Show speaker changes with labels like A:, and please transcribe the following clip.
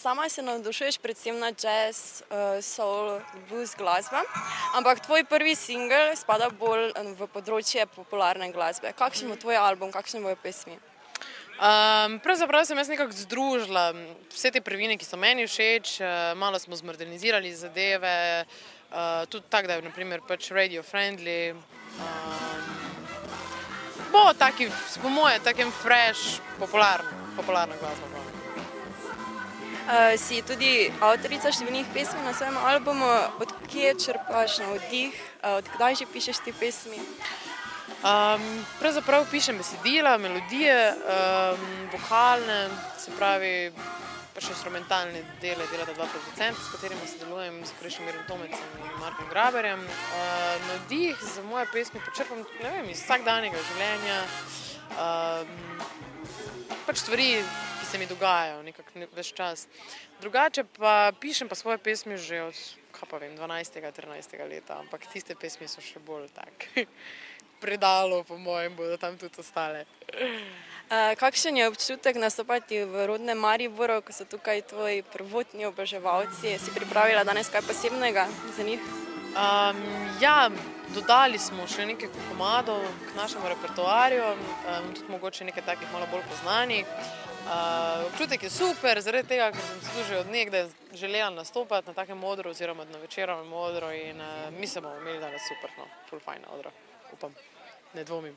A: sama se navdušuješ predvsem na jazz, soul, blues glasbe, ampak tvoj prvi singel spada bolj v področje popularne glasbe. Kakšen bo tvoj album, kakšne bojo pesmi?
B: Pravzaprav sem jaz nekako združila vse te prvine, ki so meni všeč, malo smo zmodernizirali zadeve, tudi tako, da je naprimer pač radio friendly. Bo taki, po moje, takem fresh, popularna glasba.
A: Si tudi avtorica številnih pesmi na svojem albumu. Od kje črpaš navdih? Od kdaj že pišeš te pesmi?
B: Pravzaprav pišem besedila, melodije, vokalne, se pravi, pač instrumentalne dele delata dva producenta, s katerima sodelujem, s Krešimirjem Tomecem in Markom Graberjem. Navdih za moje pesmi počrpam, ne vem, iz vsakdanjega življenja, pač stvari, ki se mi dogajajo nekako ves čas. Drugače pa pišem pa svoje pesmi že od, 12. 13. leta, ampak tiste pesmi so še bolj tak predalo, po mojem, bodo tam tudi ostale.
A: Kakšen je občutek nastopati v rodnem Mariboru, ko so tukaj tvoji prvotni oboževalci? Si pripravila danes kaj posebnega za njih?
B: Ja, dodali smo še nekaj komadov k našemu repertoarju, tudi mogoče nekaj takih malo bolj poznanih. Občutek je super, zaradi tega, ker sem se že od nekdaj želela nastopati na takem odru oziroma na večerovnem odru in mi se bomo imeli danes super, ful fajn odro, upam, ne dvomim.